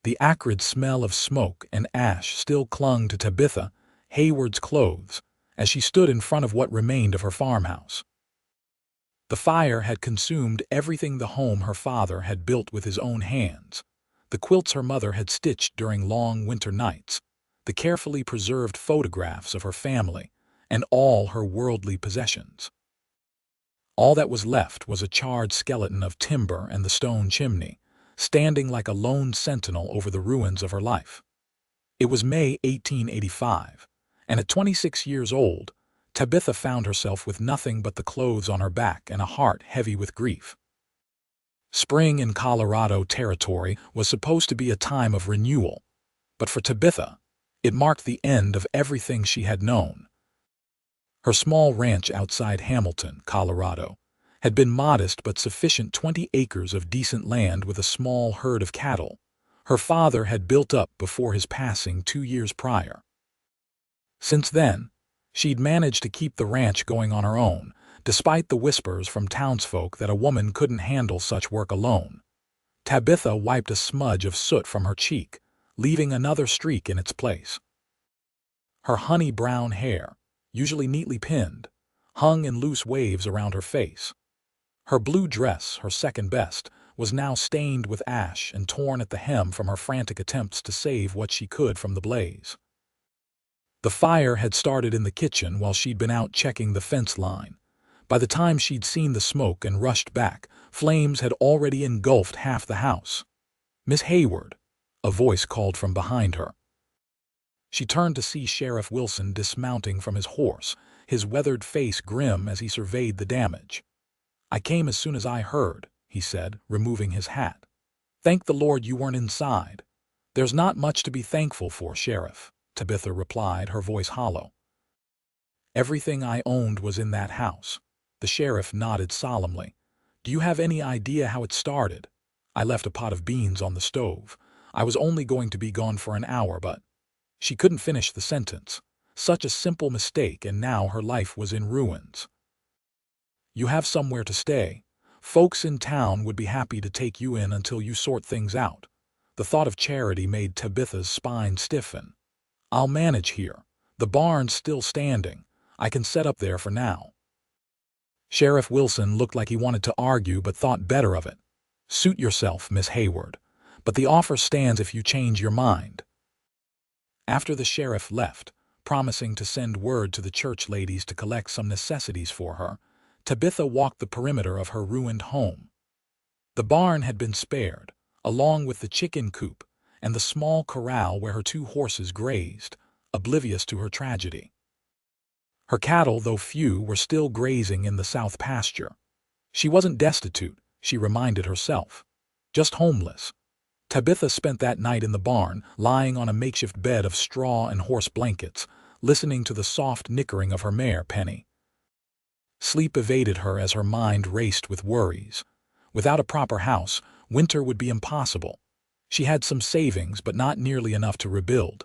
The acrid smell of smoke and ash still clung to Tabitha Hayward's clothes as she stood in front of what remained of her farmhouse. The fire had consumed everything the home her father had built with his own hands, the quilts her mother had stitched during long winter nights, the carefully preserved photographs of her family, and all her worldly possessions. All that was left was a charred skeleton of timber and the stone chimney, standing like a lone sentinel over the ruins of her life. It was May 1885, and at 26 years old, Tabitha found herself with nothing but the clothes on her back and a heart heavy with grief. Spring in Colorado Territory was supposed to be a time of renewal, but for Tabitha, it marked the end of everything she had known. Her small ranch outside Hamilton, Colorado, had been modest but sufficient 20 acres of decent land with a small herd of cattle her father had built up before his passing 2 years prior. Since then, she'd managed to keep the ranch going on her own, despite the whispers from townsfolk that a woman couldn't handle such work alone. Tabitha wiped a smudge of soot from her cheek, leaving another streak in its place. Her honey-brown hair, usually neatly pinned, hung in loose waves around her face. Her blue dress, her second best, was now stained with ash and torn at the hem from her frantic attempts to save what she could from the blaze. The fire had started in the kitchen while she'd been out checking the fence line. By the time she'd seen the smoke and rushed back, flames had already engulfed half the house. "Miss Hayward," a voice called from behind her. She turned to see Sheriff Wilson dismounting from his horse, his weathered face grim as he surveyed the damage. "I came as soon as I heard," he said, removing his hat. "Thank the Lord you weren't inside." "There's not much to be thankful for, Sheriff," Tabitha replied, her voice hollow. "Everything I owned was in that house." The sheriff nodded solemnly. "Do you have any idea how it started?" "I left a pot of beans on the stove. I was only going to be gone for an hour, but—" She couldn't finish the sentence. Such a simple mistake, and now her life was in ruins. "You have somewhere to stay. Folks in town would be happy to take you in until you sort things out." The thought of charity made Tabitha's spine stiffen. "I'll manage here. The barn's still standing. I can set up there for now." Sheriff Wilson looked like he wanted to argue but thought better of it. "Suit yourself, Miss Hayward, but the offer stands if you change your mind." After the sheriff left, promising to send word to the church ladies to collect some necessities for her, Tabitha walked the perimeter of her ruined home. The barn had been spared, along with the chicken coop and the small corral where her 2 horses grazed, oblivious to her tragedy. Her cattle, though few, were still grazing in the south pasture. She wasn't destitute, she reminded herself, just homeless. Tabitha spent that night in the barn, lying on a makeshift bed of straw and horse blankets, listening to the soft nickering of her mare, Penny. Sleep evaded her as her mind raced with worries. Without a proper house, winter would be impossible. She had some savings, but not nearly enough to rebuild.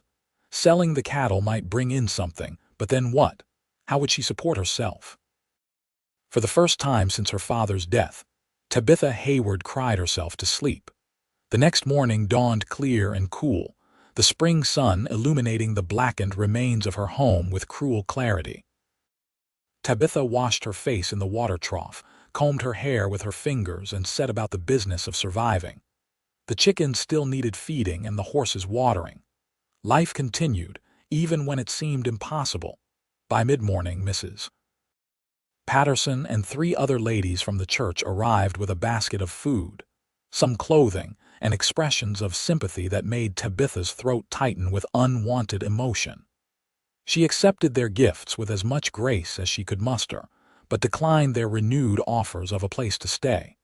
Selling the cattle might bring in something, but then what? How would she support herself? For the first time since her father's death, Tabitha Hayward cried herself to sleep. The next morning dawned clear and cool, the spring sun illuminating the blackened remains of her home with cruel clarity. Tabitha washed her face in the water trough, combed her hair with her fingers, and set about the business of surviving. The chickens still needed feeding and the horses watering. Life continued, even when it seemed impossible. By mid-morning, Mrs. Patterson and 3 other ladies from the church arrived with a basket of food, some clothing, and expressions of sympathy that made Tabitha's throat tighten with unwanted emotion. She accepted their gifts with as much grace as she could muster, but declined their renewed offers of a place to stay.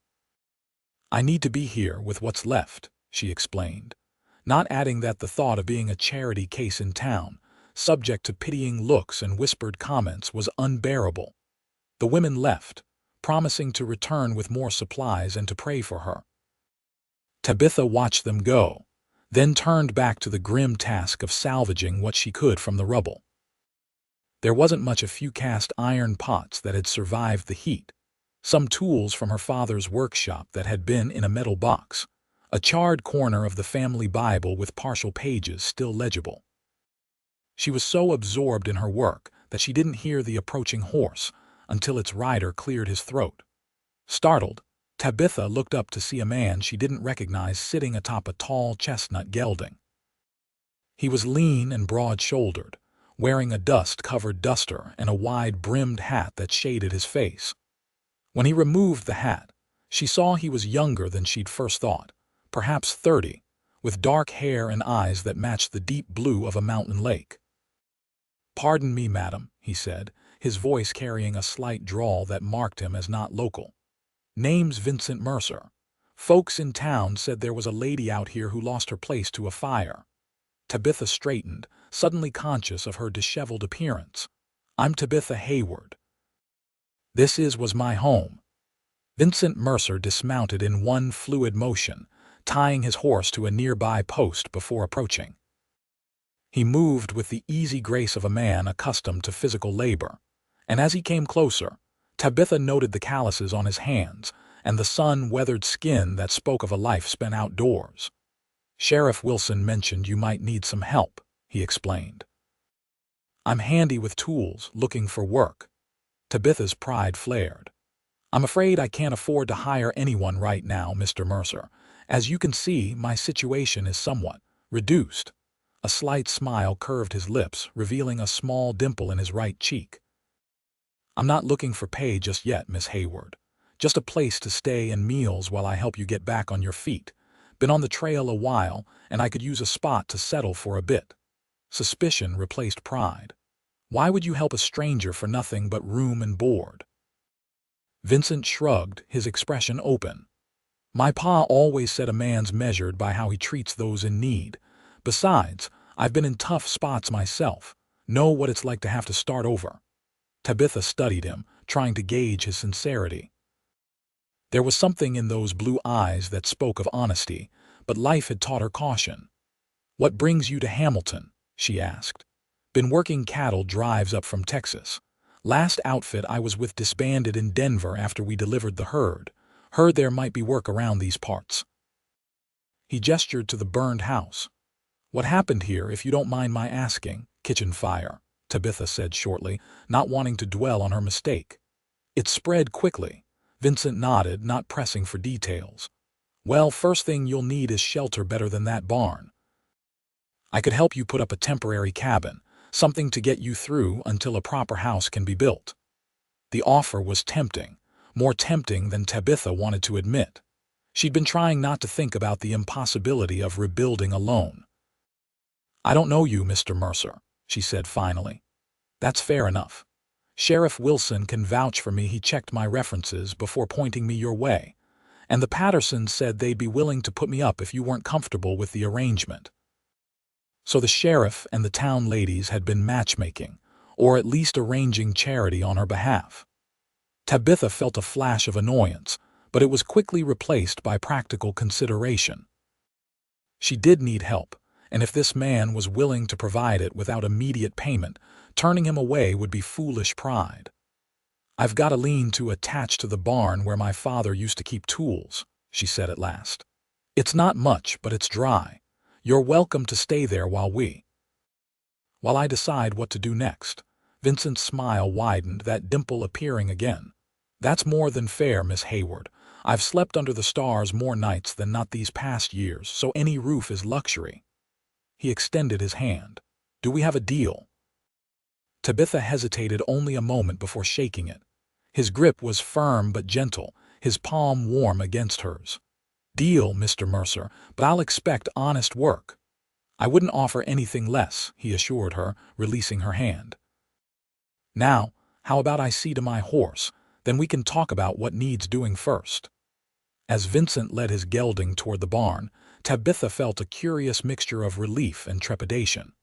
"I need to be here with what's left," she explained, not adding that the thought of being a charity case in town, subject to pitying looks and whispered comments, was unbearable. The women left, promising to return with more supplies and to pray for her. Tabitha watched them go, then turned back to the grim task of salvaging what she could from the rubble. There wasn't much. A few cast iron pots that had survived the heat, some tools from her father's workshop that had been in a metal box, a charred corner of the family Bible with partial pages still legible. She was so absorbed in her work that she didn't hear the approaching horse until its rider cleared his throat. Startled, Tabitha looked up to see a man she didn't recognize sitting atop a tall chestnut gelding. He was lean and broad-shouldered, wearing a dust-covered duster and a wide-brimmed hat that shaded his face. When he removed the hat, she saw he was younger than she'd first thought, perhaps 30, with dark hair and eyes that matched the deep blue of a mountain lake. "Pardon me, madam," he said, his voice carrying a slight drawl that marked him as not local. "Name's Vincent Mercer. Folks in town said there was a lady out here who lost her place to a fire." Tabitha straightened, suddenly conscious of her disheveled appearance. "I'm Tabitha Hayward. This was my home." Vincent Mercer dismounted in one fluid motion, tying his horse to a nearby post before approaching. He moved with the easy grace of a man accustomed to physical labor, and as he came closer, Tabitha noted the calluses on his hands and the sun-weathered skin that spoke of a life spent outdoors. "Sheriff Wilson mentioned you might need some help," he explained. "I'm handy with tools, looking for work." Tabitha's pride flared. "I'm afraid I can't afford to hire anyone right now, Mr. Mercer. As you can see, my situation is somewhat reduced." A slight smile curved his lips, revealing a small dimple in his right cheek. "I'm not looking for pay just yet, Miss Hayward. Just a place to stay and meals while I help you get back on your feet. Been on the trail a while, and I could use a spot to settle for a bit." Suspicion replaced pride. "Why would you help a stranger for nothing but room and board?" Vincent shrugged, his expression open. "My pa always said a man's measured by how he treats those in need. Besides, I've been in tough spots myself. Know what it's like to have to start over." Tabitha studied him, trying to gauge his sincerity. There was something in those blue eyes that spoke of honesty, but life had taught her caution. "What brings you to Hamilton?" she asked. "Been working cattle drives up from Texas. Last outfit I was with disbanded in Denver after we delivered the herd. Heard there might be work around these parts." He gestured to the burned house. "What happened here, if you don't mind my asking?" "Kitchen fire," Tabitha said shortly, not wanting to dwell on her mistake. "It spread quickly." Vincent nodded, not pressing for details. "Well, first thing you'll need is shelter better than that barn. I could help you put up a temporary cabin, something to get you through until a proper house can be built." The offer was tempting, more tempting than Tabitha wanted to admit. She'd been trying not to think about the impossibility of rebuilding alone. "I don't know you, Mr. Mercer," she said finally. "That's fair enough. Sheriff Wilson can vouch for me. He checked my references before pointing me your way, and the Pattersons said they'd be willing to put me up if you weren't comfortable with the arrangement." So the sheriff and the town ladies had been matchmaking, or at least arranging charity on her behalf. Tabitha felt a flash of annoyance, but it was quickly replaced by practical consideration. She did need help, and if this man was willing to provide it without immediate payment, turning him away would be foolish pride. "I've got a lean-to attached to the barn where my father used to keep tools," she said at last. "It's not much, but it's dry. You're welcome to stay there while I decide what to do next." Vincent's smile widened, that dimple appearing again. "That's more than fair, Miss Hayward. I've slept under the stars more nights than not these past years, so any roof is luxury." He extended his hand. "Do we have a deal?" Tabitha hesitated only a moment before shaking it. His grip was firm but gentle, his palm warm against hers. "Deal, Mr. Mercer, but I'll expect honest work." "I wouldn't offer anything less," he assured her, releasing her hand. "Now, how about I see to my horse? Then we can talk about what needs doing first." As Vincent led his gelding toward the barn, Tabitha felt a curious mixture of relief and trepidation.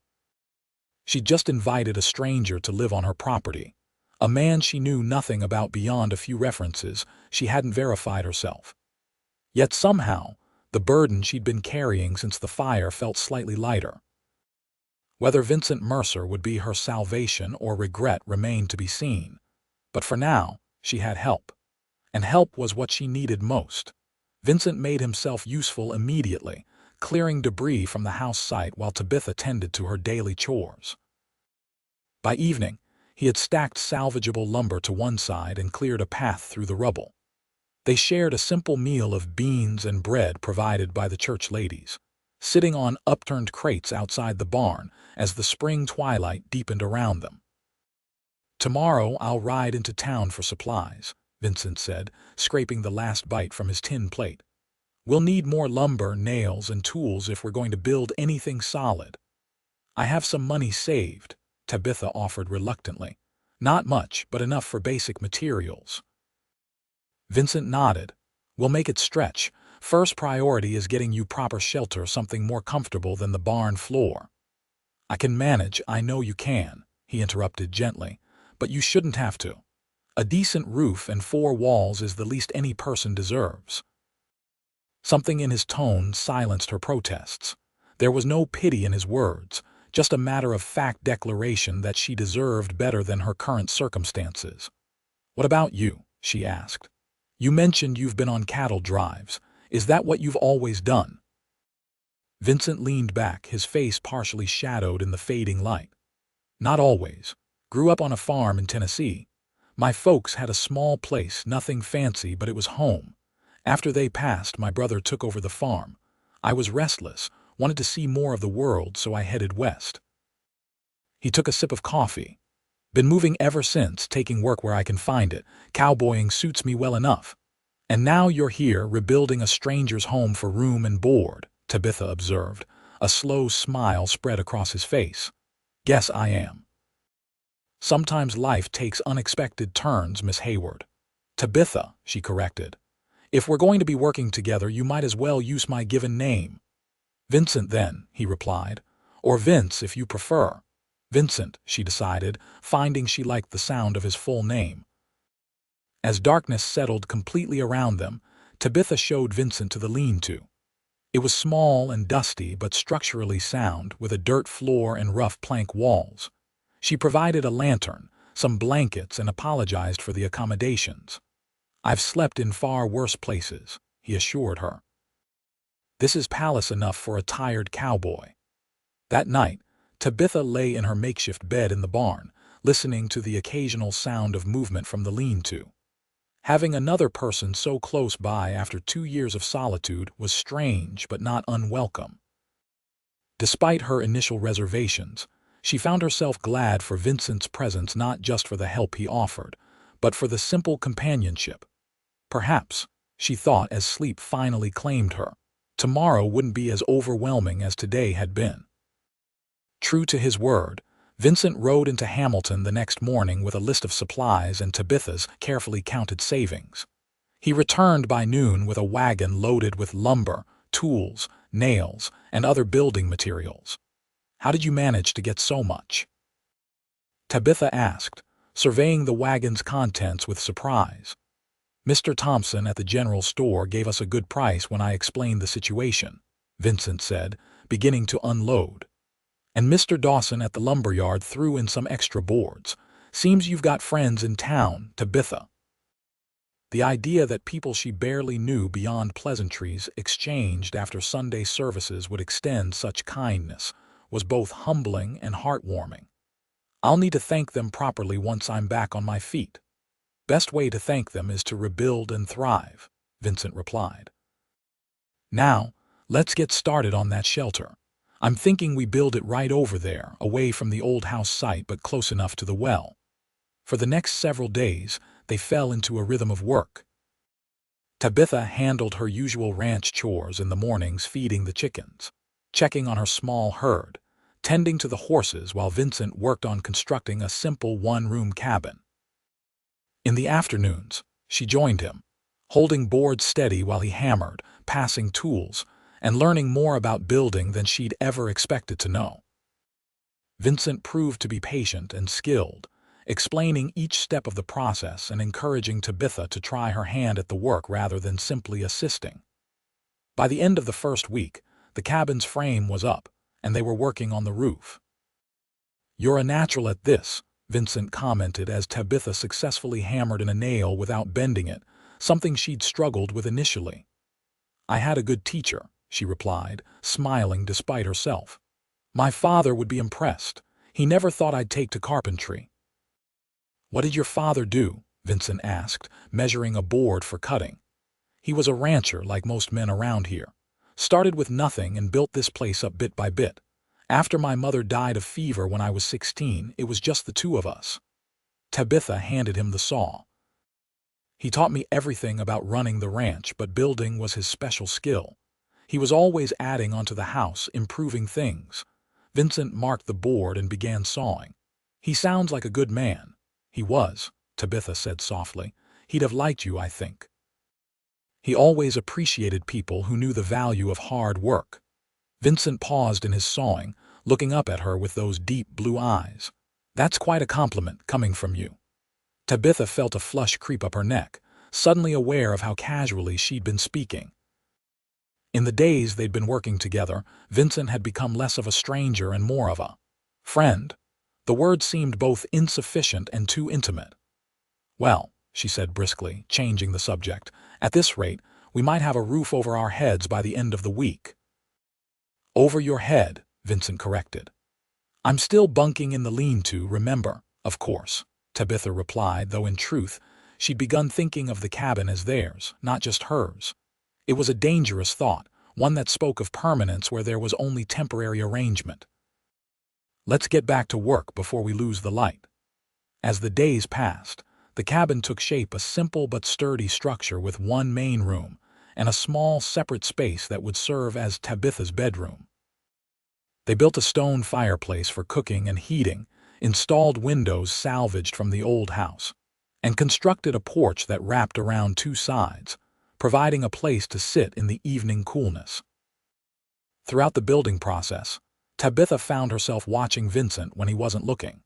She'd just invited a stranger to live on her property, a man she knew nothing about beyond a few references. She hadn't verified herself. Yet somehow, the burden she'd been carrying since the fire felt slightly lighter. Whether Vincent Mercer would be her salvation or regret remained to be seen. But for now, she had help. And help was what she needed most. Vincent made himself useful immediately, clearing debris from the house site while Tabitha tended to her daily chores. By evening, he had stacked salvageable lumber to one side and cleared a path through the rubble. They shared a simple meal of beans and bread provided by the church ladies, sitting on upturned crates outside the barn as the spring twilight deepened around them. "Tomorrow I'll ride into town for supplies," Vincent said, scraping the last bite from his tin plate. "We'll need more lumber, nails, and tools if we're going to build anything solid." "I have some money saved," Tabitha offered reluctantly. "Not much, but enough for basic materials." Vincent nodded. "We'll make it stretch. First priority is getting you proper shelter, something more comfortable than the barn floor." "I can manage, I know you can," he interrupted gently, "but you shouldn't have to. A decent roof and 4 walls is the least any person deserves." Something in his tone silenced her protests. There was no pity in his words, just a matter-of-fact declaration that she deserved better than her current circumstances. "What about you?" she asked. "You mentioned you've been on cattle drives. Is that what you've always done?" Vincent leaned back, his face partially shadowed in the fading light. "Not always. Grew up on a farm in Tennessee. My folks had a small place, nothing fancy, but it was home. After they passed, my brother took over the farm. I was restless, wanted to see more of the world, so I headed west." He took a sip of coffee. "Been moving ever since, taking work where I can find it. Cowboying suits me well enough." "And now you're here, rebuilding a stranger's home for room and board," Tabitha observed. A slow smile spread across his face. "Guess I am." "Sometimes life takes unexpected turns, Miss Hayward." "Tabitha," she corrected. "If we're going to be working together, you might as well use my given name." "Vincent, then," he replied. "Or Vince, if you prefer." "Vincent," she decided, finding she liked the sound of his full name. As darkness settled completely around them, Tabitha showed Vincent to the lean-to. It was small and dusty but structurally sound, with a dirt floor and rough plank walls. She provided a lantern, some blankets, and apologized for the accommodations. "I've slept in far worse places," he assured her. "This is palace enough for a tired cowboy." That night, Tabitha lay in her makeshift bed in the barn, listening to the occasional sound of movement from the lean-to. Having another person so close by after 2 years of solitude was strange but not unwelcome. Despite her initial reservations, she found herself glad for Vincent's presence, not just for the help he offered, but for the simple companionship. Perhaps, she thought as sleep finally claimed her, tomorrow wouldn't be as overwhelming as today had been. True to his word, Vincent rode into Hamilton the next morning with a list of supplies and Tabitha's carefully counted savings. He returned by noon with a wagon loaded with lumber, tools, nails, and other building materials. "How did you manage to get so much?" Tabitha asked, surveying the wagon's contents with surprise. "Mr. Thompson at the general store gave us a good price when I explained the situation," Vincent said, beginning to unload. "And Mr. Dawson at the lumberyard threw in some extra boards. Seems you've got friends in town, Tabitha." The idea that people she barely knew beyond pleasantries exchanged after Sunday services would extend such kindness was both humbling and heartwarming. "I'll need to thank them properly once I'm back on my feet." "Best way to thank them is to rebuild and thrive," Vincent replied. "Now, let's get started on that shelter. I'm thinking we build it right over there, away from the old house site but close enough to the well." For the next several days, they fell into a rhythm of work. Tabitha handled her usual ranch chores in the mornings, feeding the chickens, checking on her small herd, tending to the horses, while Vincent worked on constructing a simple one-room cabin. In the afternoons, she joined him, holding boards steady while he hammered, passing tools, and learning more about building than she'd ever expected to know. Vincent proved to be patient and skilled, explaining each step of the process and encouraging Tabitha to try her hand at the work rather than simply assisting. By the end of the first week, the cabin's frame was up, and they were working on the roof. "You're a natural at this," Vincent commented as Tabitha successfully hammered in a nail without bending it, something she'd struggled with initially. I had a good teacher, she replied, smiling despite herself. My father would be impressed. He never thought I'd take to carpentry. What did your father do? Vincent asked, measuring a board for cutting. He was a rancher like most men around here. Started with nothing and built this place up bit by bit. After my mother died of fever when I was 16, it was just the two of us. Tabitha handed him the saw. He taught me everything about running the ranch, but building was his special skill. He was always adding onto the house, improving things. Vincent marked the board and began sawing. He sounds like a good man. He was, Tabitha said softly. He'd have liked you, I think. He always appreciated people who knew the value of hard work. Vincent paused in his sawing, looking up at her with those deep blue eyes. That's quite a compliment coming from you. Tabitha felt a flush creep up her neck, suddenly aware of how casually she'd been speaking. In the days they'd been working together, Vincent had become less of a stranger and more of a friend. The word seemed both insufficient and too intimate. Well, she said briskly, changing the subject, at this rate, we might have a roof over our heads by the end of the week. Over your head, Vincent corrected. I'm still bunking in the lean-to, remember, of course, Tabitha replied, though in truth, she'd begun thinking of the cabin as theirs, not just hers. It was a dangerous thought, one that spoke of permanence where there was only temporary arrangement. Let's get back to work before we lose the light. As the days passed, the cabin took shape, a simple but sturdy structure with one main room and a small separate space that would serve as Tabitha's bedroom. They built a stone fireplace for cooking and heating, installed windows salvaged from the old house, and constructed a porch that wrapped around two sides, providing a place to sit in the evening coolness. Throughout the building process, Tabitha found herself watching Vincent when he wasn't looking.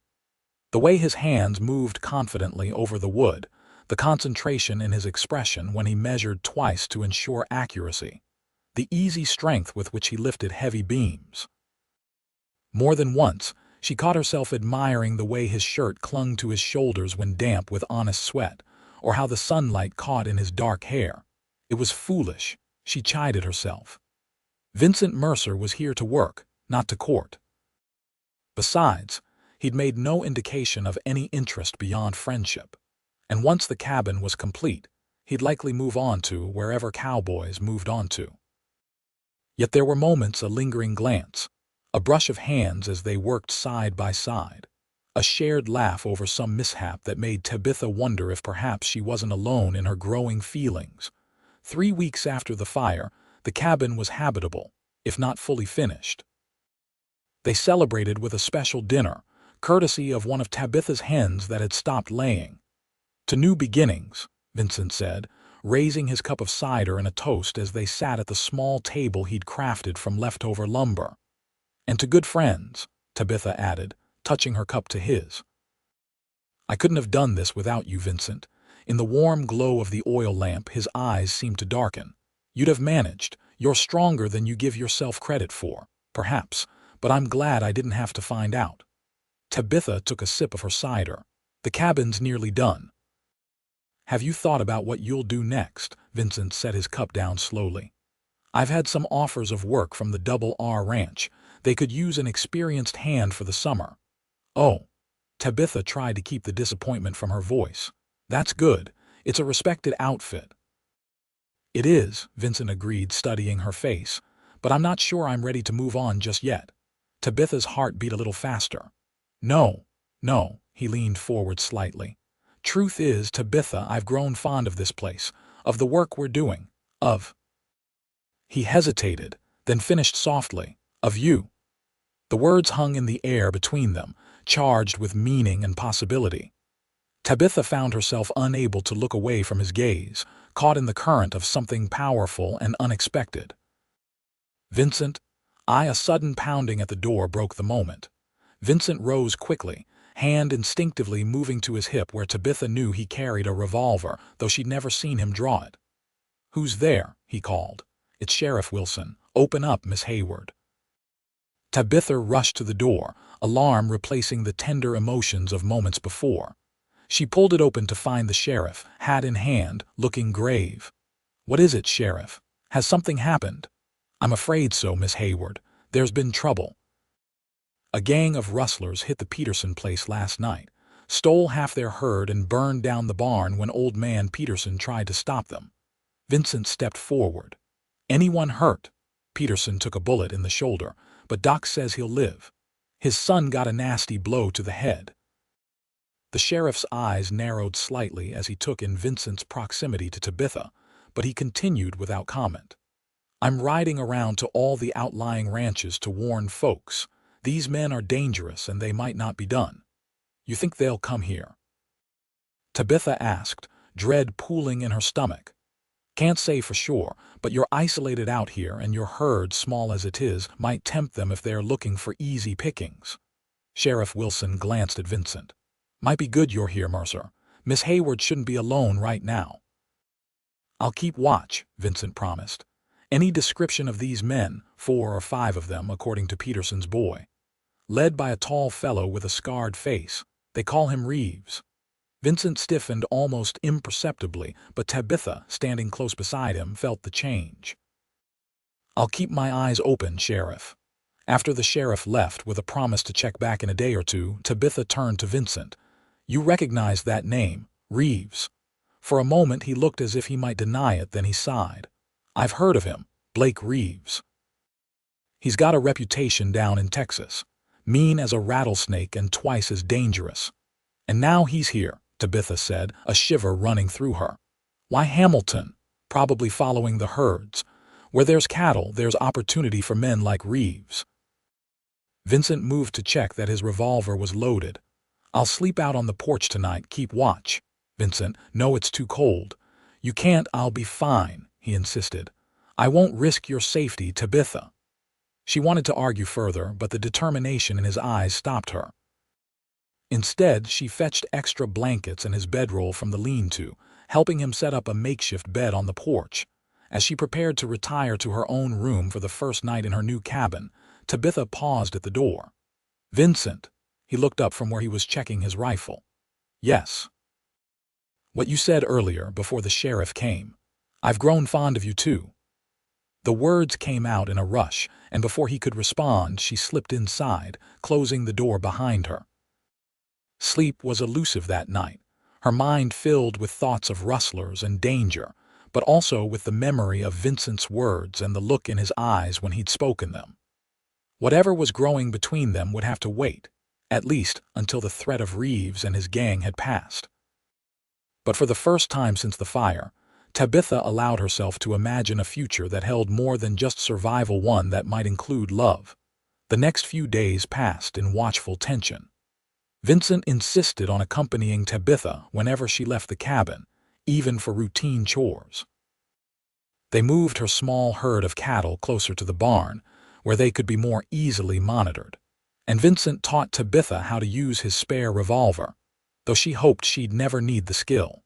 The way his hands moved confidently over the wood, the concentration in his expression when he measured twice to ensure accuracy, the easy strength with which he lifted heavy beams. More than once, she caught herself admiring the way his shirt clung to his shoulders when damp with honest sweat, or how the sunlight caught in his dark hair. It was foolish, she chided herself. Vincent Mercer was here to work, not to court. Besides, he'd made no indication of any interest beyond friendship, and once the cabin was complete, he'd likely move on to wherever Cowboys moved on to. Yet there were moments, a lingering glance, a brush of hands as they worked side by side, a shared laugh over some mishap that made Tabitha wonder if perhaps she wasn't alone in her growing feelings. 3 weeks after the fire, the cabin was habitable, if not fully finished. They celebrated with a special dinner, courtesy of one of Tabitha's hens that had stopped laying. To new beginnings, Vincent said, raising his cup of cider and a toast as they sat at the small table he'd crafted from leftover lumber. And to good friends, Tabitha added, touching her cup to his. I couldn't have done this without you, Vincent. In the warm glow of the oil lamp, his eyes seemed to darken. You'd have managed. You're stronger than you give yourself credit for, perhaps, but I'm glad I didn't have to find out. Tabitha took a sip of her cider. The cabin's nearly done. Have you thought about what you'll do next? Vincent set his cup down slowly. I've had some offers of work from the Double R Ranch. They could use an experienced hand for the summer. Oh, Tabitha tried to keep the disappointment from her voice. That's good. It's a respected outfit. It is, Vincent agreed, studying her face, but I'm not sure I'm ready to move on just yet. Tabitha's heart beat a little faster. No, he leaned forward slightly. Truth is, Tabitha, I've grown fond of this place, of the work we're doing, of... He hesitated, then finished softly, of you. The words hung in the air between them, charged with meaning and possibility. Tabitha found herself unable to look away from his gaze, caught in the current of something powerful and unexpected. Vincent, a sudden pounding at the door broke the moment. Vincent rose quickly, hand instinctively moving to his hip where Tabitha knew he carried a revolver, though she'd never seen him draw it. Who's there? He called. It's Sheriff Wilson. Open up, Miss Hayward. Tabitha rushed to the door, alarm replacing the tender emotions of moments before. She pulled it open to find the sheriff, hat in hand, looking grave. What is it, Sheriff? Has something happened? I'm afraid so, Miss Hayward. There's been trouble. A gang of rustlers hit the Peterson place last night, stole half their herd and burned down the barn when Old Man Peterson tried to stop them. Vincent stepped forward. Anyone hurt? Peterson took a bullet in the shoulder, but Doc says he'll live. His son got a nasty blow to the head. The sheriff's eyes narrowed slightly as he took in Vincent's proximity to Tabitha, but he continued without comment. I'm riding around to all the outlying ranches to warn folks. These men are dangerous and they might not be done. You think they'll come here? Tabitha asked, dread pooling in her stomach. Can't say for sure, but you're isolated out here and your herd, small as it is, might tempt them if they're looking for easy pickings. Sheriff Wilson glanced at Vincent. Might be good you're here, Mercer. Miss Hayward shouldn't be alone right now. I'll keep watch, Vincent promised. Any description of these men, 4 or 5 of them according to Peterson's boy. Led by a tall fellow with a scarred face. They call him Reeves. Vincent stiffened almost imperceptibly, but Tabitha, standing close beside him, felt the change. I'll keep my eyes open, Sheriff. After the sheriff left with a promise to check back in a day or two, Tabitha turned to Vincent. You recognize that name, Reeves. For a moment he looked as if he might deny it, then he sighed. I've heard of him, Blake Reeves. He's got a reputation down in Texas. Mean as a rattlesnake and twice as dangerous. And now he's here, Tabitha said, a shiver running through her. Why Hamilton? Probably following the herds. Where there's cattle, there's opportunity for men like Reeves. Vincent moved to check that his revolver was loaded. I'll sleep out on the porch tonight, keep watch. Vincent, no, it's too cold. You can't, I'll be fine, he insisted. I won't risk your safety, Tabitha. She wanted to argue further, but the determination in his eyes stopped her. Instead, she fetched extra blankets and his bedroll from the lean-to, helping him set up a makeshift bed on the porch. As she prepared to retire to her own room for the first night in her new cabin, Tabitha paused at the door. Vincent. He looked up from where he was checking his rifle. Yes. What you said earlier, before the sheriff came. I've grown fond of you too. The words came out in a rush, and before he could respond, she slipped inside, closing the door behind her. Sleep was elusive that night, her mind filled with thoughts of rustlers and danger, but also with the memory of Vincent's words and the look in his eyes when he'd spoken them. Whatever was growing between them would have to wait, at least until the threat of Reeves and his gang had passed. But for the first time since the fire, Tabitha allowed herself to imagine a future that held more than just survival, one that might include love. The next few days passed in watchful tension. Vincent insisted on accompanying Tabitha whenever she left the cabin, even for routine chores. They moved her small herd of cattle closer to the barn, where they could be more easily monitored, and Vincent taught Tabitha how to use his spare revolver, though she hoped she'd never need the skill.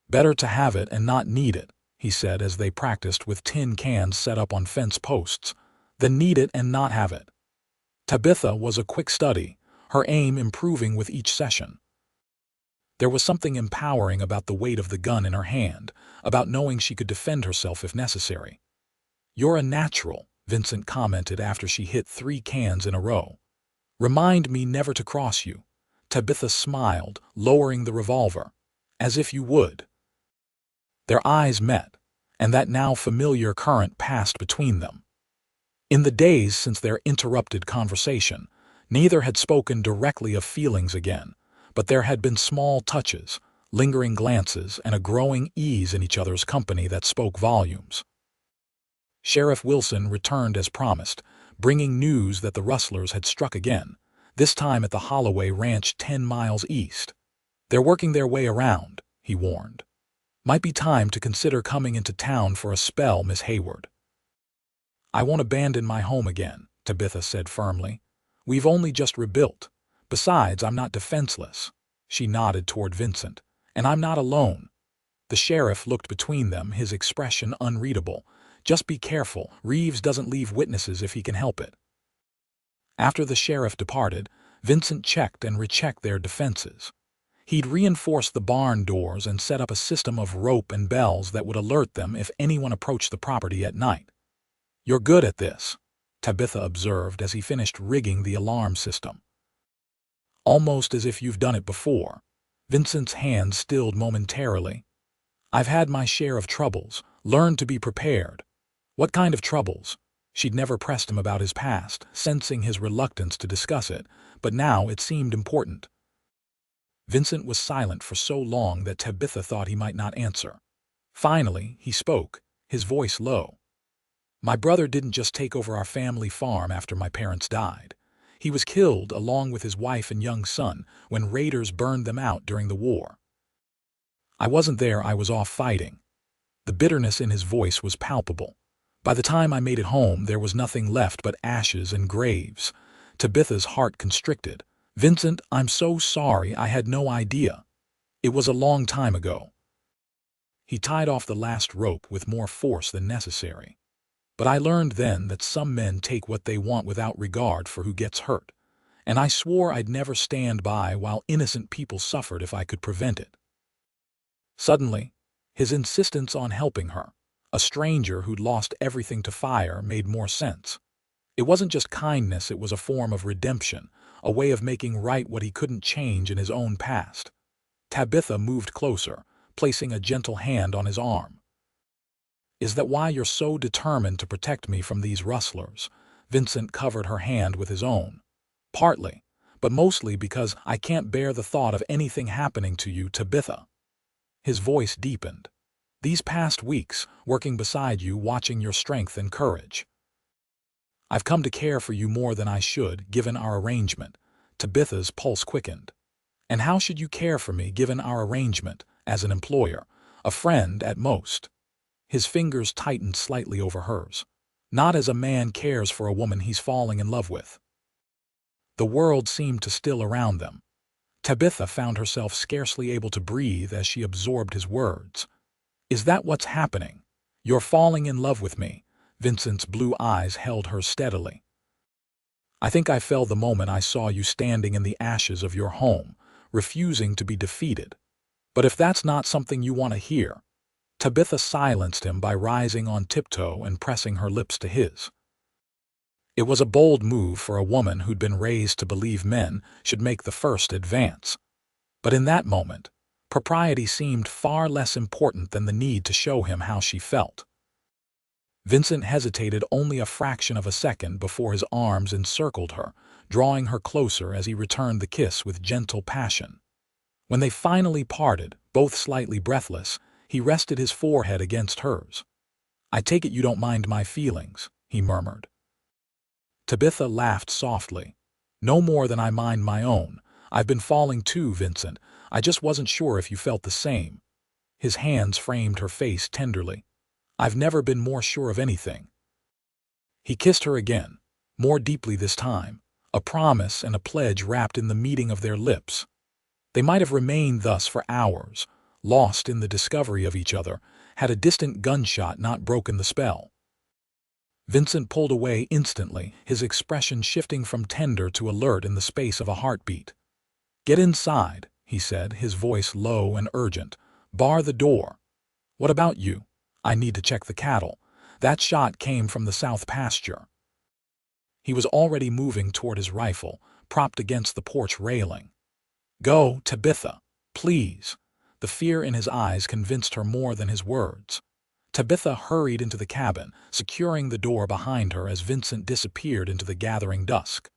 Better to have it and not need it, he said as they practiced with tin cans set up on fence posts, than need it and not have it. Tabitha was a quick study, her aim improving with each session. There was something empowering about the weight of the gun in her hand, about knowing she could defend herself if necessary. You're a natural, Vincent commented after she hit 3 cans in a row. Remind me never to cross you. Tabitha smiled, lowering the revolver. As if you would. Their eyes met, and that now familiar current passed between them. In the days since their interrupted conversation, neither had spoken directly of feelings again, but there had been small touches, lingering glances, and a growing ease in each other's company that spoke volumes. Sheriff Wilson returned as promised, bringing news that the rustlers had struck again, this time at the Holloway Ranch 10 miles east. They're working their way around, he warned. Might be time to consider coming into town for a spell, Miss Hayward. I won't abandon my home again, Tabitha said firmly. We've only just rebuilt. Besides, I'm not defenseless. She nodded toward Vincent. And I'm not alone. The sheriff looked between them, his expression unreadable. Just be careful. Reeves doesn't leave witnesses if he can help it. After the sheriff departed, Vincent checked and rechecked their defenses. He'd reinforced the barn doors and set up a system of rope and bells that would alert them if anyone approached the property at night. "You're good at this," Tabitha observed as he finished rigging the alarm system. "Almost as if you've done it before." Vincent's hand stilled momentarily. "I've had my share of troubles. Learned to be prepared." "What kind of troubles?" She'd never pressed him about his past, sensing his reluctance to discuss it, but now it seemed important. Vincent was silent for so long that Tabitha thought he might not answer. Finally, he spoke, his voice low. "My brother didn't just take over our family farm after my parents died. He was killed along with his wife and young son when raiders burned them out during the war. I wasn't there, I was off fighting." The bitterness in his voice was palpable. "By the time I made it home, there was nothing left but ashes and graves." Tabitha's heart constricted. "Vincent, I'm so sorry, I had no idea. It was a long time ago." He tied off the last rope with more force than necessary. "But I learned then that some men take what they want without regard for who gets hurt, and I swore I'd never stand by while innocent people suffered if I could prevent it." Suddenly, his insistence on helping her, a stranger who'd lost everything to fire, made more sense. It wasn't just kindness, it was a form of redemption, a way of making right what he couldn't change in his own past. Tabitha moved closer, placing a gentle hand on his arm. "Is that why you're so determined to protect me from these rustlers?" Vincent covered her hand with his own. "Partly, but mostly because I can't bear the thought of anything happening to you, Tabitha." His voice deepened. "These past weeks, working beside you, watching your strength and courage. I've come to care for you more than I should, given our arrangement." Tabitha's pulse quickened. "And how should you care for me, given our arrangement, as an employer, a friend at most?" His fingers tightened slightly over hers. "Not as a man cares for a woman he's falling in love with." The world seemed to still around them. Tabitha found herself scarcely able to breathe as she absorbed his words. "Is that what's happening? You're falling in love with me?" Vincent's blue eyes held hers steadily. "I think I fell the moment I saw you standing in the ashes of your home, refusing to be defeated. But if that's not something you want to hear..." Tabitha silenced him by rising on tiptoe and pressing her lips to his. It was a bold move for a woman who'd been raised to believe men should make the first advance. But in that moment, propriety seemed far less important than the need to show him how she felt. Vincent hesitated only a fraction of a second before his arms encircled her, drawing her closer as he returned the kiss with gentle passion. When they finally parted, both slightly breathless, he rested his forehead against hers. "I take it you don't mind my feelings," he murmured. Tabitha laughed softly. "No more than I mind my own. I've been falling too, Vincent. I just wasn't sure if you felt the same." His hands framed her face tenderly. "I've never been more sure of anything." He kissed her again, more deeply this time, a promise and a pledge wrapped in the meeting of their lips. They might have remained thus for hours, lost in the discovery of each other, had a distant gunshot not broken the spell. Vincent pulled away instantly, his expression shifting from tender to alert in the space of a heartbeat. "Get inside," he said, his voice low and urgent. "Bar the door." "What about you?" "I need to check the cattle. That shot came from the south pasture." He was already moving toward his rifle, propped against the porch railing. "Go, Tabitha, please." The fear in his eyes convinced her more than his words. Tabitha hurried into the cabin, securing the door behind her as Vincent disappeared into the gathering dusk.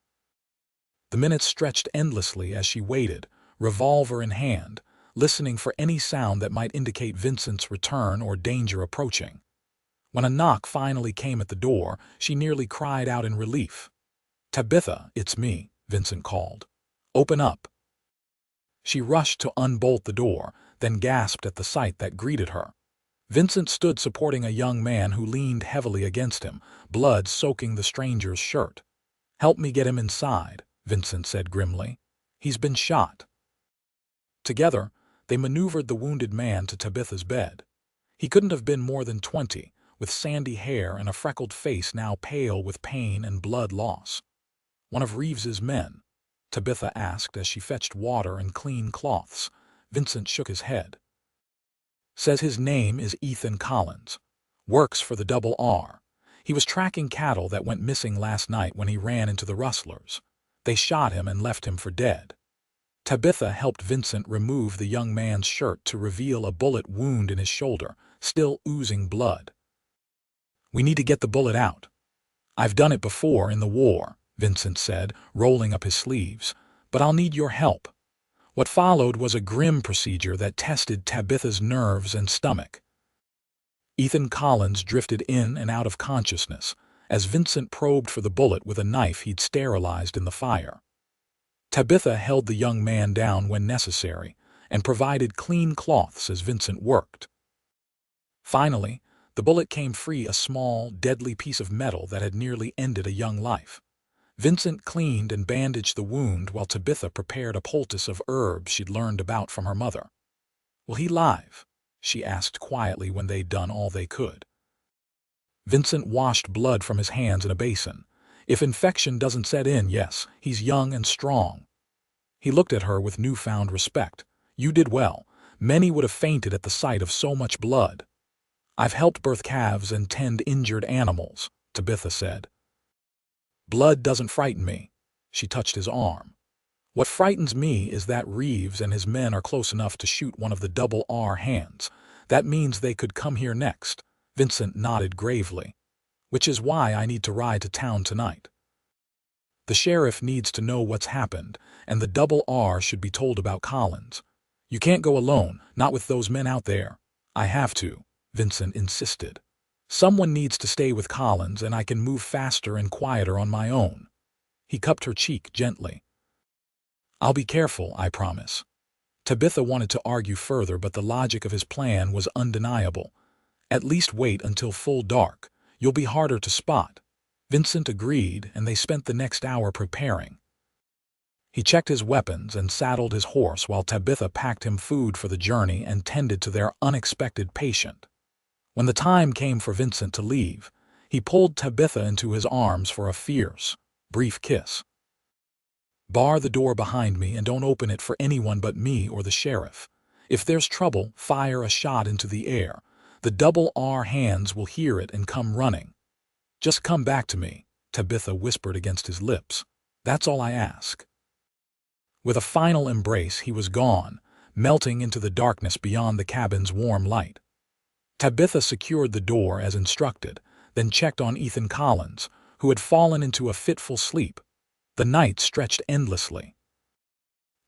The minutes stretched endlessly as she waited, revolver in hand, listening for any sound that might indicate Vincent's return or danger approaching. When a knock finally came at the door, she nearly cried out in relief. "Tabitha, it's me," Vincent called. "Open up." She rushed to unbolt the door, then gasped at the sight that greeted her. Vincent stood supporting a young man who leaned heavily against him, blood soaking the stranger's shirt. "Help me get him inside," Vincent said grimly. "He's been shot." Together, they maneuvered the wounded man to Tabitha's bed. He couldn't have been more than 20, with sandy hair and a freckled face now pale with pain and blood loss. "One of Reeves's men?" Tabitha asked as she fetched water and clean cloths. Vincent shook his head. Says his name is Ethan Collins. Works for the Double R. He was tracking cattle that went missing last night when he ran into the rustlers. They shot him and left him for dead. Tabitha helped Vincent remove the young man's shirt to reveal a bullet wound in his shoulder, still oozing blood. We need to get the bullet out. I've done it before in the war, Vincent said, rolling up his sleeves, but I'll need your help. What followed was a grim procedure that tested Tabitha's nerves and stomach. Ethan Collins drifted in and out of consciousness as Vincent probed for the bullet with a knife he'd sterilized in the fire. Tabitha held the young man down when necessary and provided clean cloths as Vincent worked. Finally, the bullet came free, a small, deadly piece of metal that had nearly ended a young life. Vincent cleaned and bandaged the wound while Tabitha prepared a poultice of herbs she'd learned about from her mother. "Will he live?" she asked quietly when they'd done all they could. Vincent washed blood from his hands in a basin. "If infection doesn't set in, yes, he's young and strong." He looked at her with newfound respect. "You did well. Many would have fainted at the sight of so much blood." "I've helped birth calves and tend injured animals," Tabitha said. "Blood doesn't frighten me." She touched his arm. "What frightens me is that Reeves and his men are close enough to shoot one of the Double R hands. That means they could come here next." Vincent nodded gravely. "Which is why I need to ride to town tonight. The sheriff needs to know what's happened, and the Double R should be told about Collins. You can't go alone, not with those men out there." "I have to," Vincent insisted. "Someone needs to stay with Collins, and I can move faster and quieter on my own." He cupped her cheek gently. "I'll be careful, I promise." Tabitha wanted to argue further, but the logic of his plan was undeniable. "At least wait until full dark. You'll be harder to spot." Vincent agreed, and they spent the next hour preparing. He checked his weapons and saddled his horse while Tabitha packed him food for the journey and tended to their unexpected patient. When the time came for Vincent to leave, he pulled Tabitha into his arms for a fierce, brief kiss. "Bar the door behind me and don't open it for anyone but me or the sheriff. If there's trouble, fire a shot into the air. The Double R hands will hear it and come running. Just come back to me," Tabitha whispered against his lips. "That's all I ask." With a final embrace, he was gone, melting into the darkness beyond the cabin's warm light. Tabitha secured the door as instructed, then checked on Ethan Collins, who had fallen into a fitful sleep. The night stretched endlessly.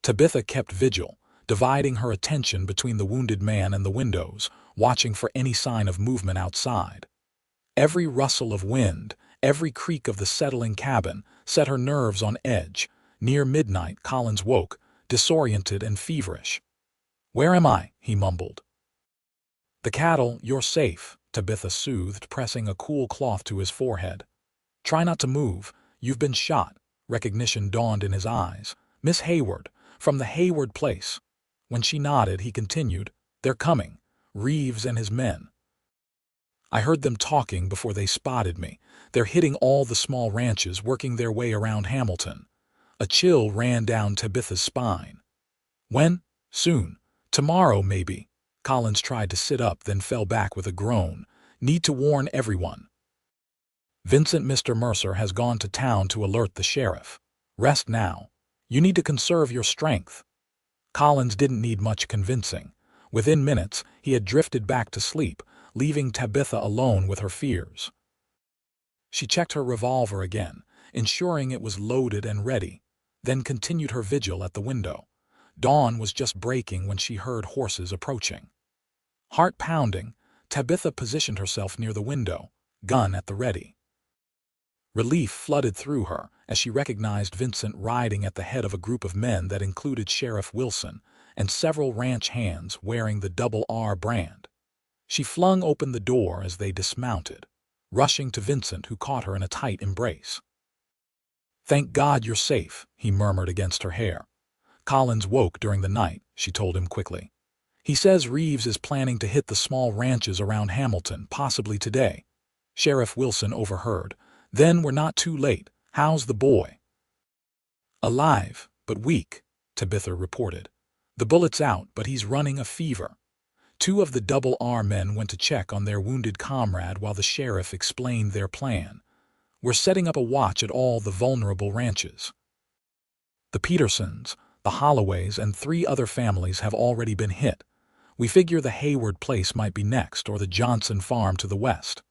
Tabitha kept vigil, dividing her attention between the wounded man and the windows, watching for any sign of movement outside. Every rustle of wind, every creak of the settling cabin set her nerves on edge. Near midnight, Collins woke, disoriented and feverish. "Where am I?" he mumbled. "The cattle, you're safe," Tabitha soothed, pressing a cool cloth to his forehead. "Try not to move. You've been shot." Recognition dawned in his eyes. "Miss Hayward, from the Hayward place." When she nodded, he continued, "They're coming. Reeves and his men. I heard them talking before they spotted me. They're hitting all the small ranches, working their way around Hamilton." A chill ran down Tabitha's spine. "When?" "Soon. Tomorrow, maybe." Collins tried to sit up, then fell back with a groan. "Need to warn everyone. Vincent, Mr. Mercer has gone to town to alert the sheriff. Rest now. You need to conserve your strength." Collins didn't need much convincing. Within minutes, he had drifted back to sleep, leaving Tabitha alone with her fears. She checked her revolver again, ensuring it was loaded and ready, then continued her vigil at the window. Dawn was just breaking when she heard horses approaching. Heart pounding, Tabitha positioned herself near the window, gun at the ready. Relief flooded through her as she recognized Vincent riding at the head of a group of men that included Sheriff Wilson and several ranch hands wearing the Double R brand. She flung open the door as they dismounted, rushing to Vincent, who caught her in a tight embrace. "Thank God you're safe," he murmured against her hair. "Collins woke during the night," she told him quickly. "He says Reeves is planning to hit the small ranches around Hamilton, possibly today." Sheriff Wilson overheard. "Then we're not too late. How's the boy?" "Alive, but weak," Tabitha reported. The bullet's out, but he's running a fever. Two of the Double R men went to check on their wounded comrade while the sheriff explained their plan. We're setting up a watch at all the vulnerable ranches. The Petersons, the Holloways, and 3 other families have already been hit. We figure the Hayward place might be next, or the Johnson farm to the west.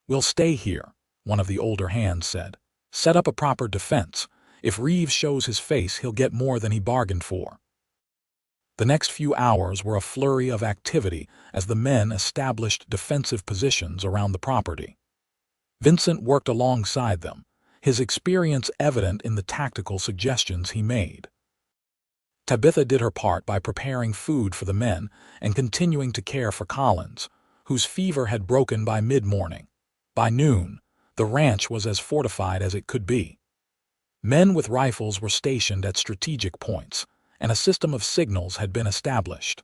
We'll stay here, one of the older hands said. Set up a proper defense. If Reeves shows his face, he'll get more than he bargained for. The next few hours were a flurry of activity as the men established defensive positions around the property. Vincent worked alongside them, his experience evident in the tactical suggestions he made. Tabitha did her part by preparing food for the men and continuing to care for Collins, whose fever had broken by mid-morning. By noon, the ranch was as fortified as it could be. Men with rifles were stationed at strategic points, and a system of signals had been established.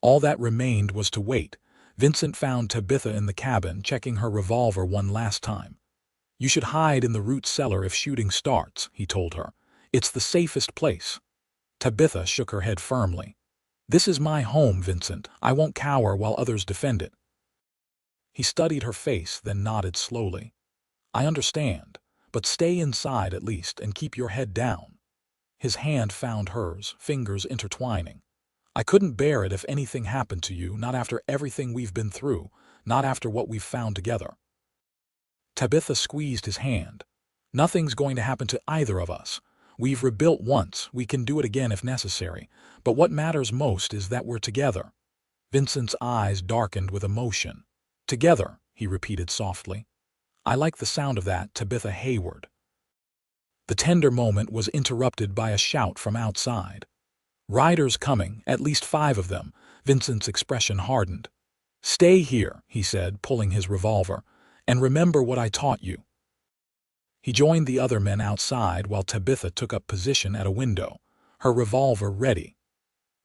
All that remained was to wait. Vincent found Tabitha in the cabin, checking her revolver one last time. You should hide in the root cellar if shooting starts, he told her. It's the safest place. Tabitha shook her head firmly. This is my home, Vincent. I won't cower while others defend it. He studied her face, then nodded slowly. I understand, but stay inside at least and keep your head down. His hand found hers, fingers intertwining. I couldn't bear it if anything happened to you, not after everything we've been through, not after what we've found together. Tabitha squeezed his hand. Nothing's going to happen to either of us. We've rebuilt once, we can do it again if necessary, but what matters most is that we're together. Vincent's eyes darkened with emotion. Together, he repeated softly. I like the sound of that, Tabitha Hayward. The tender moment was interrupted by a shout from outside. Riders coming, at least 5 of them. Vincent's expression hardened. Stay here, he said, pulling his revolver, and remember what I taught you. He joined the other men outside while Tabitha took up position at a window, her revolver ready.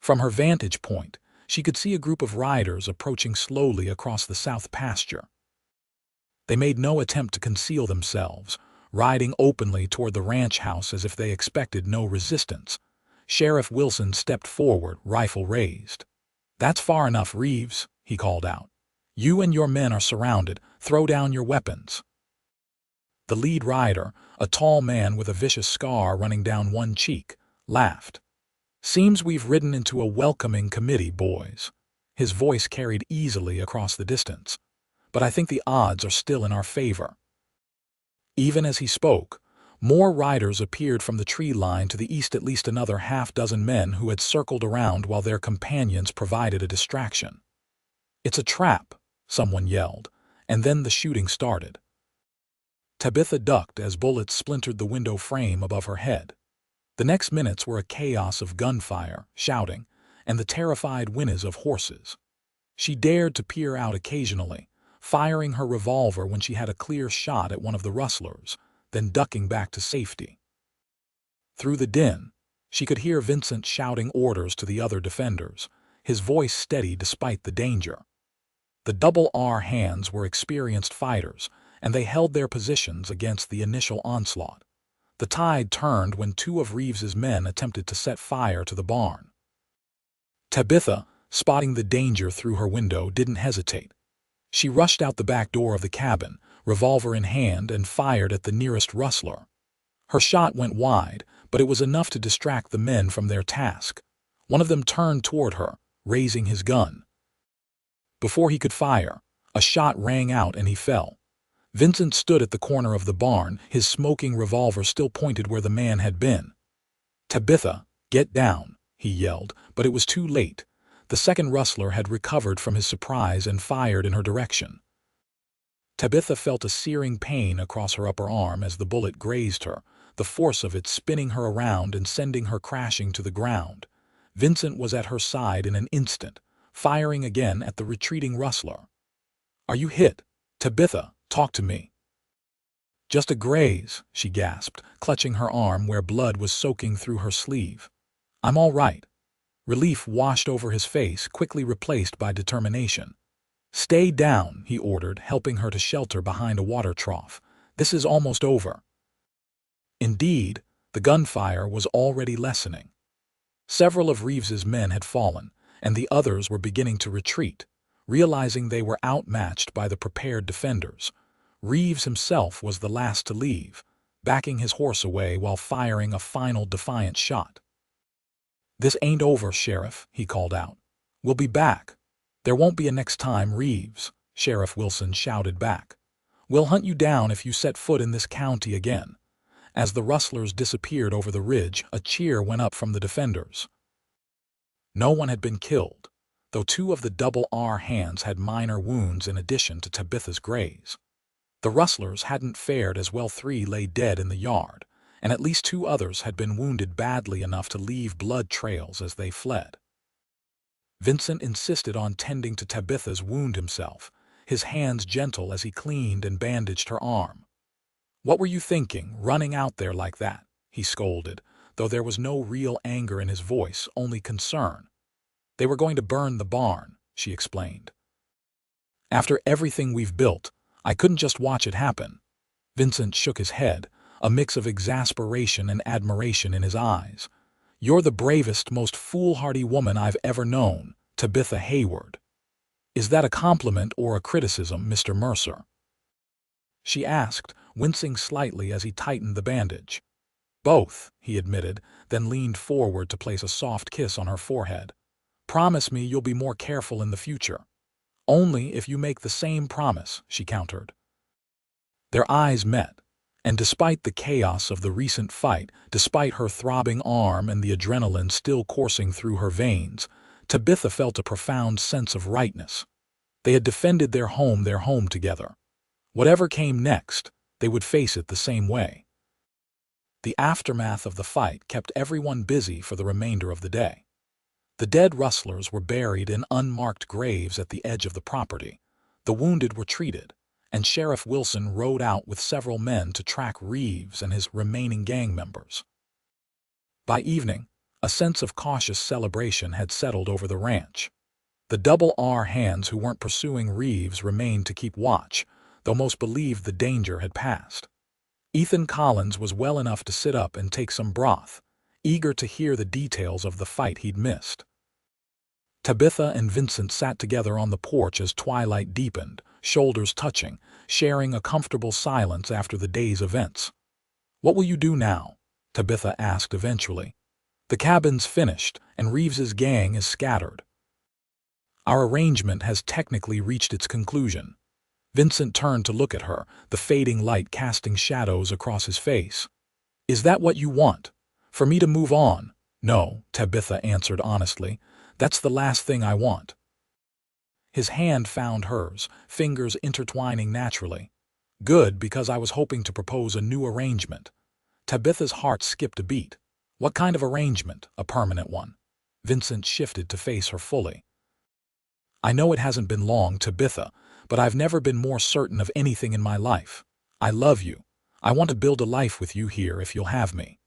From her vantage point, she could see a group of riders approaching slowly across the south pasture. They made no attempt to conceal themselves, riding openly toward the ranch house as if they expected no resistance. Sheriff Wilson stepped forward, rifle raised. That's far enough, Reeves, he called out. You and your men are surrounded. Throw down your weapons. The lead rider, a tall man with a vicious scar running down one cheek, laughed. Seems we've ridden into a welcoming committee, boys. His voice carried easily across the distance. But I think the odds are still in our favor. Even as he spoke, more riders appeared from the tree line to the east, at least another half-dozen men who had circled around while their companions provided a distraction. It's a trap, someone yelled, and then the shooting started. Tabitha ducked as bullets splintered the window frame above her head. The next minutes were a chaos of gunfire, shouting, and the terrified whinnies of horses. She dared to peer out occasionally, firing her revolver when she had a clear shot at one of the rustlers, then ducking back to safety. Through the din, she could hear Vincent shouting orders to the other defenders, his voice steady despite the danger. The Double R hands were experienced fighters, and they held their positions against the initial onslaught. The tide turned when 2 of Reeves's men attempted to set fire to the barn. Tabitha, spotting the danger through her window, didn't hesitate. She rushed out the back door of the cabin, revolver in hand, and fired at the nearest rustler. Her shot went wide, but it was enough to distract the men from their task. One of them turned toward her, raising his gun. Before he could fire, a shot rang out and he fell. Vincent stood at the corner of the barn, his smoking revolver still pointed where the man had been. Tabitha, get down, he yelled, but it was too late. The second rustler had recovered from his surprise and fired in her direction. Tabitha felt a searing pain across her upper arm as the bullet grazed her, the force of it spinning her around and sending her crashing to the ground. Vincent was at her side in an instant, firing again at the retreating rustler. Are you hit? Tabitha, talk to me. Just a graze, she gasped, clutching her arm where blood was soaking through her sleeve. I'm all right. Relief washed over his face, quickly replaced by determination. Stay down, he ordered, helping her to shelter behind a water trough. This is almost over. Indeed, the gunfire was already lessening. Several of Reeves's men had fallen, and the others were beginning to retreat, realizing they were outmatched by the prepared defenders. Reeves himself was the last to leave, backing his horse away while firing a final defiant shot. "This ain't over, Sheriff," he called out. "We'll be back." "There won't be a next time, Reeves," Sheriff Wilson shouted back. "We'll hunt you down if you set foot in this county again." As the rustlers disappeared over the ridge, a cheer went up from the defenders. No one had been killed, though 2 of the double R hands had minor wounds in addition to Tabitha's graze. The rustlers hadn't fared as well. 3 lay dead in the yard, and at least 2 others had been wounded badly enough to leave blood trails as they fled. Vincent insisted on tending to Tabitha's wound himself, his hands gentle as he cleaned and bandaged her arm. "What were you thinking, running out there like that?" he scolded, though there was no real anger in his voice, only concern. "They were going to burn the barn," she explained. "After everything we've built, I couldn't just watch it happen." Vincent shook his head, a mix of exasperation and admiration in his eyes. "You're the bravest, most foolhardy woman I've ever known, Tabitha Hayward." "Is that a compliment or a criticism, Mr. Mercer?" she asked, wincing slightly as he tightened the bandage. "Both," he admitted, then leaned forward to place a soft kiss on her forehead. "Promise me you'll be more careful in the future." "Only if you make the same promise," she countered. Their eyes met, and despite the chaos of the recent fight, despite her throbbing arm and the adrenaline still coursing through her veins, Tabitha felt a profound sense of rightness. They had defended their home together. Whatever came next, they would face it the same way. The aftermath of the fight kept everyone busy for the remainder of the day. The dead rustlers were buried in unmarked graves at the edge of the property. The wounded were treated, and Sheriff Wilson rode out with several men to track Reeves and his remaining gang members. By evening, a sense of cautious celebration had settled over the ranch. The double R hands who weren't pursuing Reeves remained to keep watch, though most believed the danger had passed. Ethan Collins was well enough to sit up and take some broth, eager to hear the details of the fight he'd missed. Tabitha and Vincent sat together on the porch as twilight deepened, shoulders touching, sharing a comfortable silence after the day's events. "What will you do now?" Tabitha asked eventually. "The cabin's finished, and Reeves's gang is scattered. Our arrangement has technically reached its conclusion." Vincent turned to look at her, the fading light casting shadows across his face. "Is that what you want? For me to move on?" "No," Tabitha answered honestly. "That's the last thing I want." His hand found hers, fingers intertwining naturally. "Good, because I was hoping to propose a new arrangement." Tabitha's heart skipped a beat. "What kind of arrangement? A permanent one?" Vincent shifted to face her fully. "I know it hasn't been long, Tabitha, but I've never been more certain of anything in my life. I love you. I want to build a life with you here if you'll have me."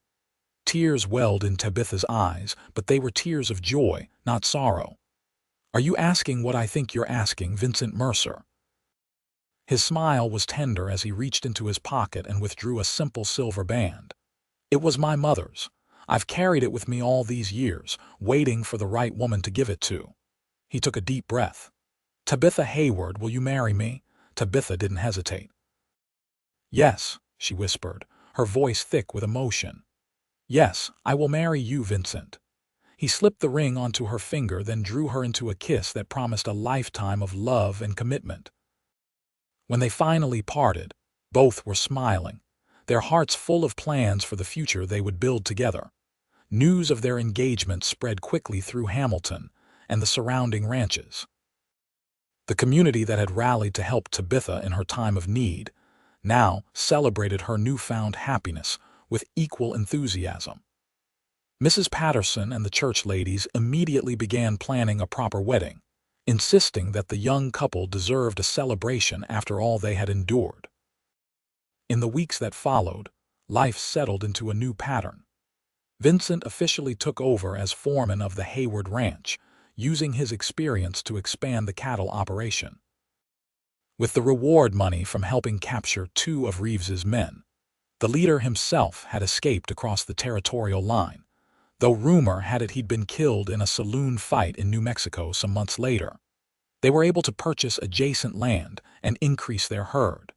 Tears welled in Tabitha's eyes, but they were tears of joy, not sorrow. "Are you asking what I think you're asking, Vincent Mercer?" His smile was tender as he reached into his pocket and withdrew a simple silver band. "It was my mother's. I've carried it with me all these years, waiting for the right woman to give it to." He took a deep breath. "Tabitha Hayward, will you marry me?" Tabitha didn't hesitate. "Yes," she whispered, her voice thick with emotion. "Yes, I will marry you, Vincent." He slipped the ring onto her finger, then drew her into a kiss that promised a lifetime of love and commitment. When they finally parted, both were smiling, their hearts full of plans for the future they would build together. News of their engagement spread quickly through Hamilton and the surrounding ranches. The community that had rallied to help Tabitha in her time of need now celebrated her newfound happiness with equal enthusiasm. Mrs. Patterson and the church ladies immediately began planning a proper wedding, insisting that the young couple deserved a celebration after all they had endured. In the weeks that followed, life settled into a new pattern. Vincent officially took over as foreman of the Hayward Ranch, using his experience to expand the cattle operation. With the reward money from helping capture 2 of Reeves's men, the leader himself had escaped across the territorial line. though rumor had it he'd been killed in a saloon fight in New Mexico some months later. They were able to purchase adjacent land and increase their herd.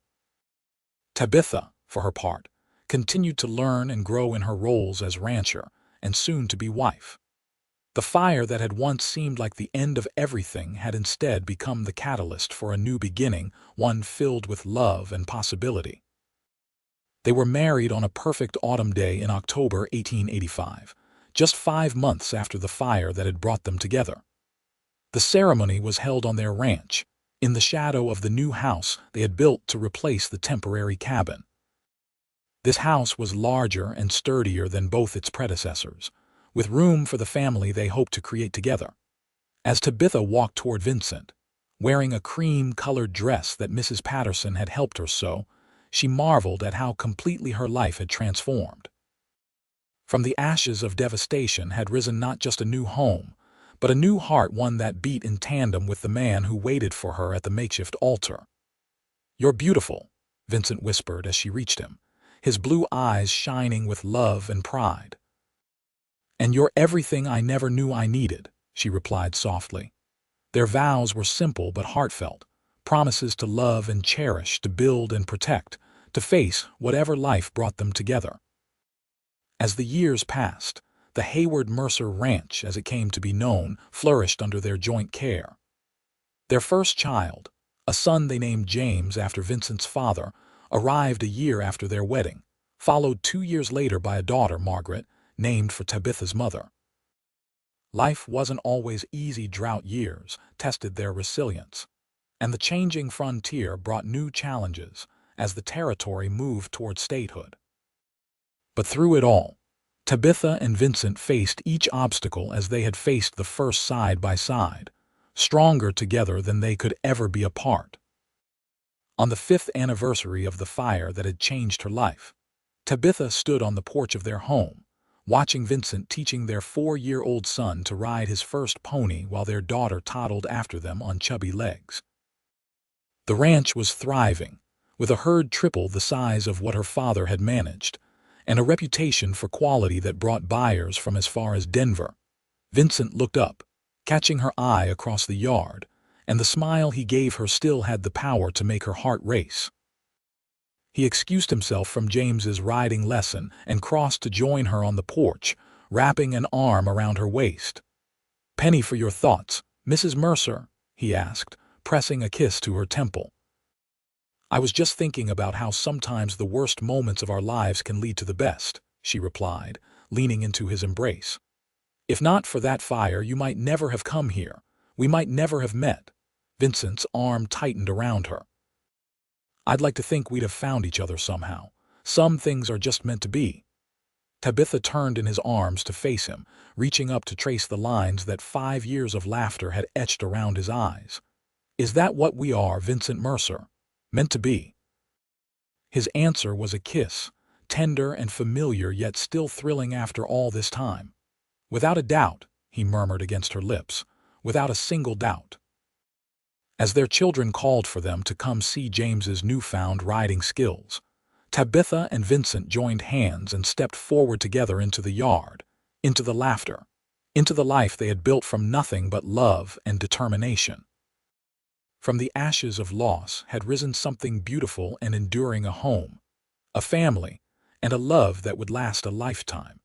Tabitha, for her part, continued to learn and grow in her roles as rancher and soon-to-be wife. The fire that had once seemed like the end of everything had instead become the catalyst for a new beginning, one filled with love and possibility. They were married on a perfect autumn day in October 1885, just 5 months after the fire that had brought them together. The ceremony was held on their ranch, in the shadow of the new house they had built to replace the temporary cabin. This house was larger and sturdier than both its predecessors, with room for the family they hoped to create together. As Tabitha walked toward Vincent, wearing a cream-colored dress that Mrs. Patterson had helped her sew, she marveled at how completely her life had transformed. From the ashes of devastation had risen not just a new home, but a new heart, one that beat in tandem with the man who waited for her at the makeshift altar. "You're beautiful," Vincent whispered as she reached him, his blue eyes shining with love and pride. "And you're everything I never knew I needed," she replied softly. Their vows were simple but heartfelt, promises to love and cherish, to build and protect, to face whatever life brought them together. As the years passed, the Hayward Mercer Ranch, as it came to be known, flourished under their joint care. Their first child, a son they named James after Vincent's father, arrived a year after their wedding, followed 2 years later by a daughter, Margaret, named for Tabitha's mother. Life wasn't always easy. Drought years tested their resilience, and the changing frontier brought new challenges as the territory moved toward statehood. But through it all, Tabitha and Vincent faced each obstacle as they had faced the first, side by side, stronger together than they could ever be apart. On the 5th anniversary of the fire that had changed her life, Tabitha stood on the porch of their home, watching Vincent teaching their 4-year-old son to ride his first pony while their daughter toddled after them on chubby legs. The ranch was thriving, with a herd triple the size of what her father had managed, and a reputation for quality that brought buyers from as far as Denver. Vincent looked up, catching her eye across the yard, and the smile he gave her still had the power to make her heart race. He excused himself from James's riding lesson and crossed to join her on the porch, wrapping an arm around her waist. "Penny for your thoughts, Mrs. Mercer?" he asked, pressing a kiss to her temple. "I was just thinking about how sometimes the worst moments of our lives can lead to the best," she replied, leaning into his embrace. "If not for that fire, you might never have come here. We might never have met." Vincent's arm tightened around her. "I'd like to think we'd have found each other somehow. Some things are just meant to be." Tabitha turned in his arms to face him, reaching up to trace the lines that 5 years of laughter had etched around his eyes. "Is that what we are, Vincent Mercer? Meant to be?" His answer was a kiss, tender and familiar yet still thrilling after all this time. "Without a doubt," he murmured against her lips, "without a single doubt." As their children called for them to come see James's newfound riding skills, Tabitha and Vincent joined hands and stepped forward together into the yard, into the laughter, into the life they had built from nothing but love and determination. From the ashes of loss had risen something beautiful and enduring, a home, a family, and a love that would last a lifetime.